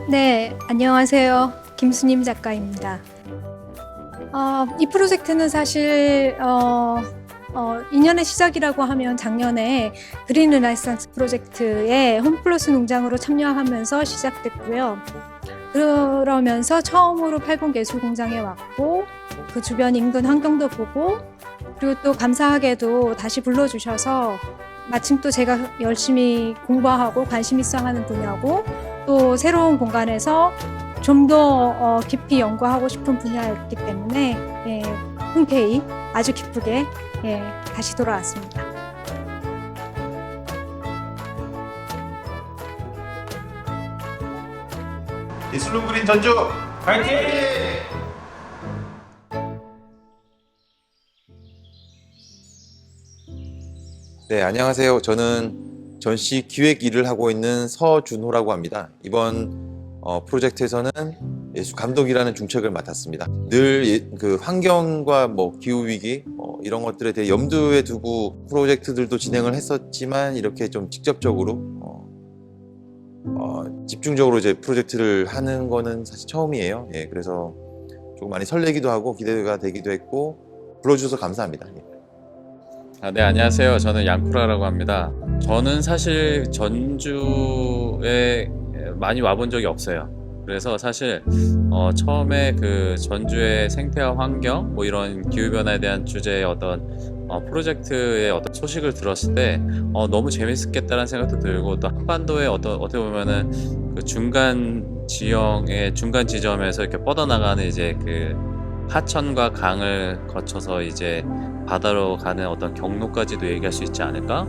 네, 안녕하세요. 김수님 작가입니다. 이 프로젝트는 사실 2년의 시작이라고 하면 작년에 그린 르네상스 프로젝트의 홈플러스 농장으로 참여하면서 시작됐고요. 그러면서 처음으로 팔봉예술공장에 왔고 그 주변 인근 환경도 보고 그리고 또 감사하게도 다시 불러주셔서 마침 또 제가 열심히 공부하고 관심 있어 하는 분야고 또 새로운 공간에서 좀 더 깊이 연구하고 싶은 분야였기 때문에 흔쾌히 아주 기쁘게 다시 돌아왔습니다. 예술로 그린 전주 파이팅! 네, 안녕하세요. 저는 전시 기획 일을 하고 있는 서준호라고 합니다. 이번 프로젝트에서는 예술 감독이라는 중책을 맡았습니다. 늘 그 환경과 기후 위기 이런 것들에 대해 염두에 두고 프로젝트들도 진행을 했었지만 이렇게 좀 직접적으로 집중적으로 이제 프로젝트를 하는 거는 사실 처음이에요. 그래서 조금 많이 설레기도 하고 기대가 되기도 했고 불러주셔서 감사합니다. 네, 안녕하세요. 저는 양쿠라라고 합니다. 저는 사실 전주에 많이 와본 적이 없어요. 그래서 사실 처음에 그 전주의 생태와 환경 이런 기후변화에 대한 주제의 어떤 프로젝트의 어떤 소식을 들었을 때 너무 재밌겠다는 생각도 들고 또 한반도의 어떻게 보면은 그 중간 지점에서 이렇게 뻗어나가는 이제 그 하천과 강을 거쳐서 이제 바다로 가는 어떤 경로까지도 얘기할 수 있지 않을까?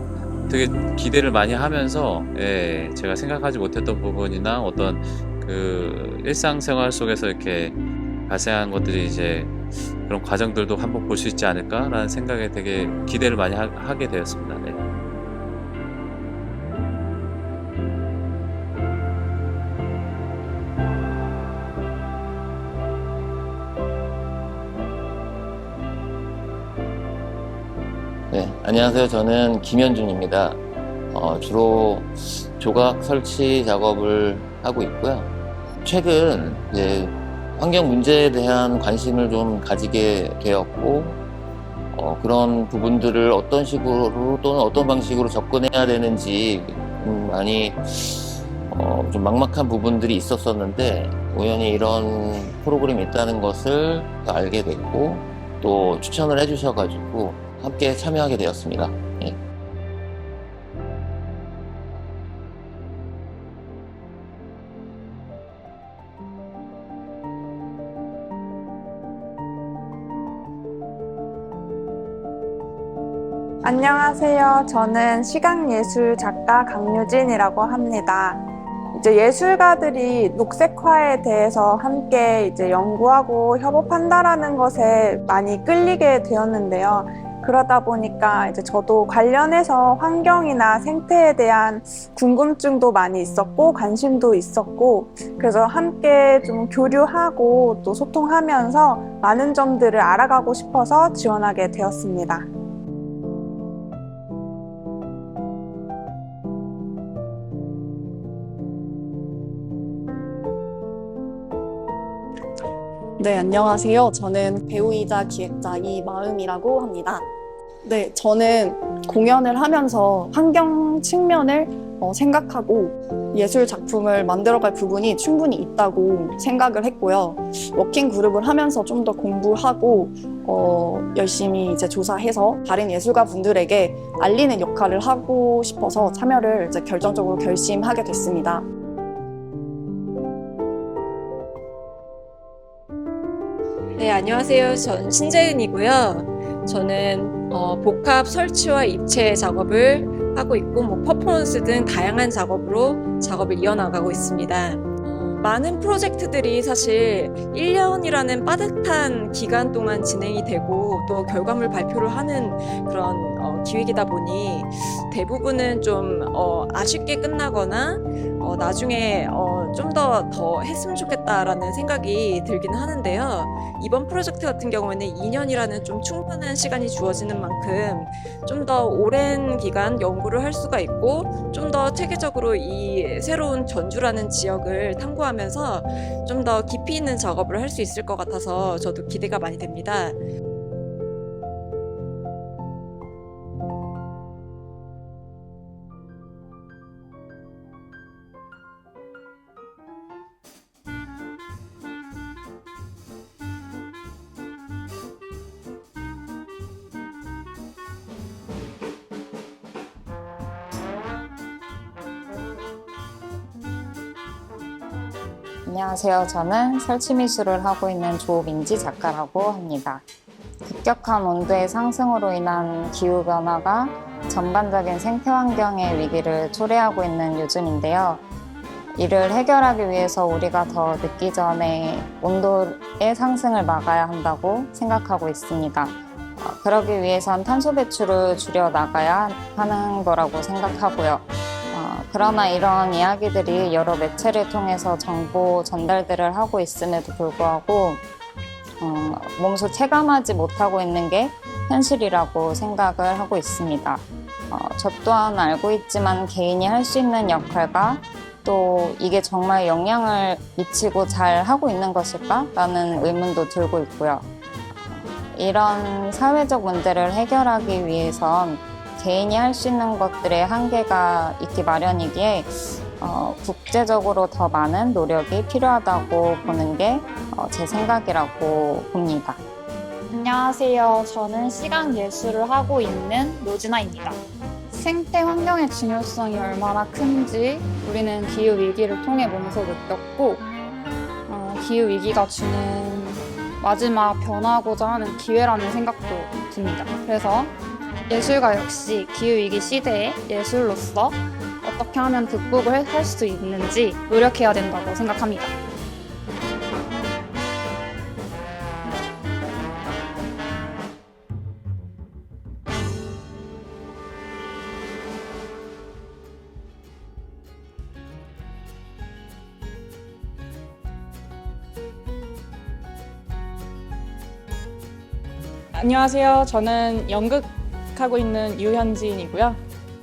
되게 기대를 많이 하면서 제가 생각하지 못했던 부분이나 어떤 그 일상생활 속에서 이렇게 발생한 것들이 이제 그런 과정들도 한번 볼 수 있지 않을까라는 생각에 되게 기대를 많이 하게 되었습니다. 네. 네, 안녕하세요. 저는 김현준입니다. 주로 조각 설치 작업을 하고 있고요. 최근 이제 환경 문제에 대한 관심을 좀 가지게 되었고, 그런 부분들을 어떤 식으로 또는 어떤 방식으로 접근해야 되는지 많이 좀 막막한 부분들이 있었었는데 우연히 이런 프로그램이 있다는 것을 알게 됐고 또 추천을 해주셔가지고 함께 참여하게 되었습니다. 안녕하세요. 저는 시각예술 작가 강유진이라고 합니다. 이제 예술가들이 녹색화에 대해서 함께 이제 연구하고 협업한다라는 것에 많이 끌리게 되었는데요. 그러다 보니까 이제 저도 관련해서 환경이나 생태에 대한 궁금증도 많이 있었고 관심도 있었고 그래서 함께 좀 교류하고 또 소통하면서 많은 점들을 알아가고 싶어서 지원하게 되었습니다. 네, 안녕하세요. 저는 배우이자 기획자 이마음이라고 합니다. 네, 저는 공연을 하면서 환경 측면을 생각하고 예술 작품을 만들어갈 부분이 충분히 있다고 생각을 했고요. 워킹 그룹을 하면서 좀 더 공부하고 열심히 이제 조사해서 다른 예술가 분들에게 알리는 역할을 하고 싶어서 참여를 이제 결정적으로 결심하게 됐습니다. 네, 안녕하세요. 전 신재은이고요. 저는 복합 설치와 입체 작업을 하고 있고 퍼포먼스 등 다양한 작업으로 작업을 이어나가고 있습니다. 많은 프로젝트들이 사실 1년이라는 빠듯한 기간 동안 진행이 되고 또 결과물 발표를 하는 그런 기획이다 보니 대부분은 좀 아쉽게 끝나거나 나중에 좀 더 했으면 좋겠다라는 생각이 들기는 하는데요. 이번 프로젝트 같은 경우에는 2년이라는 좀 충분한 시간이 주어지는 만큼 좀 더 오랜 기간 연구를 할 수가 있고 좀 더 체계적으로 이 새로운 전주라는 지역을 탐구하면서 좀 더 깊이 있는 작업을 할 수 있을 것 같아서 저도 기대가 많이 됩니다. 안녕하세요. 저는 설치미술을 하고 있는 조민지 작가라고 합니다. 급격한 온도의 상승으로 인한 기후변화가 전반적인 생태환경의 위기를 초래하고 있는 요즘인데요. 이를 해결하기 위해서 우리가 더 늦기 전에 온도의 상승을 막아야 한다고 생각하고 있습니다. 그러기 위해선 탄소 배출을 줄여 나가야 하는 거라고 생각하고요. 그러나 이런 이야기들이 여러 매체를 통해서 정보 전달들을 하고 있음에도 불구하고 몸소 체감하지 못하고 있는 게 현실이라고 생각을 하고 있습니다. 저 또한 알고 있지만 개인이 할 수 있는 역할과 또 이게 정말 영향을 미치고 잘 하고 있는 것일까? 라는 의문도 들고 있고요. 이런 사회적 문제를 해결하기 위해선 개인이 할 수 있는 것들의 한계가 있기 마련이기에 국제적으로 더 많은 노력이 필요하다고 보는 게 제 생각이라고 봅니다. 안녕하세요. 저는 시각예술을 하고 있는 노진아입니다. 생태 환경의 중요성이 얼마나 큰지 우리는 기후위기를 통해 몸소 느꼈고 기후위기가 주는 마지막 변화하고자 하는 기회라는 생각도 듭니다. 그래서 예술가 역시 기후위기 시대에 예술로서 어떻게 하면 극복을 할 수 있는지 노력해야 된다고 생각합니다. 안녕하세요. 저는 연극하고 있는 유현진이고요.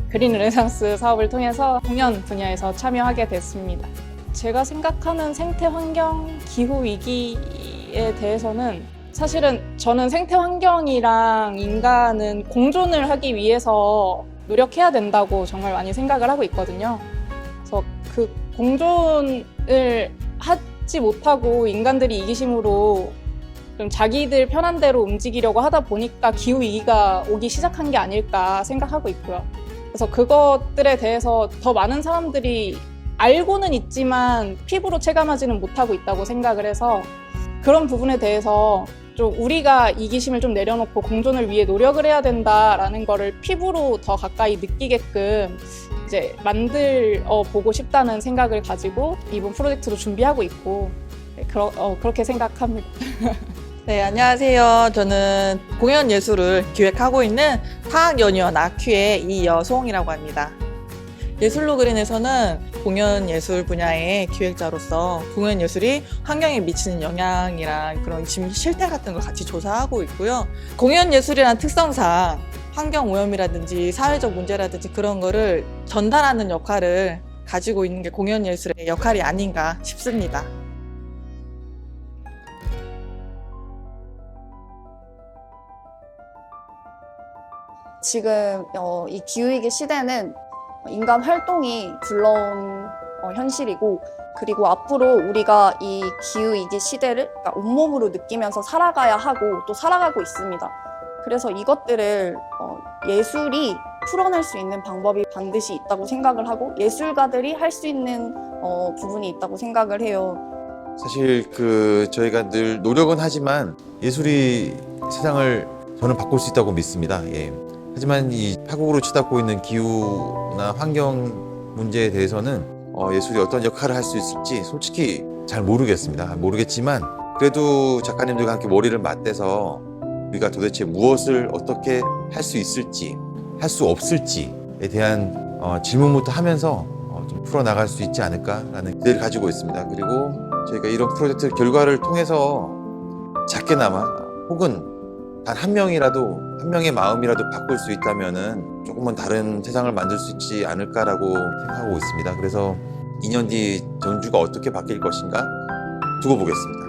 그린 르네상스 사업을 통해서 공연 분야에서 참여하게 됐습니다. 제가 생각하는 생태 환경 기후 위기에 대해서는 사실은 저는 생태 환경이랑 인간은 공존을 하기 위해서 노력해야 된다고 정말 많이 생각을 하고 있거든요. 그래서 그 공존을 하지 못하고 인간들이 이기심으로 좀 자기들 편한 대로 움직이려고 하다 보니까 기후위기가 오기 시작한 게 아닐까 생각하고 있고요. 그래서 그것들에 대해서 더 많은 사람들이 알고는 있지만 피부로 체감하지는 못하고 있다고 생각을 해서 그런 부분에 대해서 좀 우리가 이기심을 좀 내려놓고 공존을 위해 노력을 해야 된다라는 거를 피부로 더 가까이 느끼게끔 이제 보고 싶다는 생각을 가지고 이번 프로젝트도 준비하고 있고 그렇게 생각합니다. 네, 안녕하세요. 저는 공연 예술을 기획하고 있는 타학연유원 아큐의 이여송이라고 합니다. 예술로 그린에서는 공연 예술 분야의 기획자로서 공연 예술이 환경에 미치는 영향이랑 그런 실태 같은 걸 같이 조사하고 있고요. 공연 예술이라는 특성상 환경 오염이라든지 사회적 문제라든지 그런 거를 전달하는 역할을 가지고 있는 게 공연 예술의 역할이 아닌가 싶습니다. 지금 이 기후위기 시대는 인간 활동이 불러온 현실이고 그리고 앞으로 우리가 이 기후위기 시대를 온몸으로 느끼면서 살아가야 하고 또 살아가고 있습니다. 그래서 이것들을 예술이 풀어낼 수 있는 방법이 반드시 있다고 생각을 하고 예술가들이 할 수 있는 부분이 있다고 생각을 해요. 사실 저희가 늘 노력은 하지만 예술이 세상을 저는 바꿀 수 있다고 믿습니다. 예. 하지만 이 파국으로 치닫고 있는 기후나 환경 문제에 대해서는 예술이 어떤 역할을 할 수 있을지 솔직히 잘 모르겠지만 그래도 작가님들과 함께 머리를 맞대서 우리가 도대체 무엇을 어떻게 할 수 있을지 할 수 없을지에 대한 질문부터 하면서 좀 풀어나갈 수 있지 않을까라는 기대를 가지고 있습니다. 그리고 저희가 이런 프로젝트 결과를 통해서 작게나마 혹은 단 한 명의 마음이라도 바꿀 수 있다면은 조금은 다른 세상을 만들 수 있지 않을까라고 생각하고 있습니다. 그래서 2년 뒤 전주가 어떻게 바뀔 것인가 두고 보겠습니다.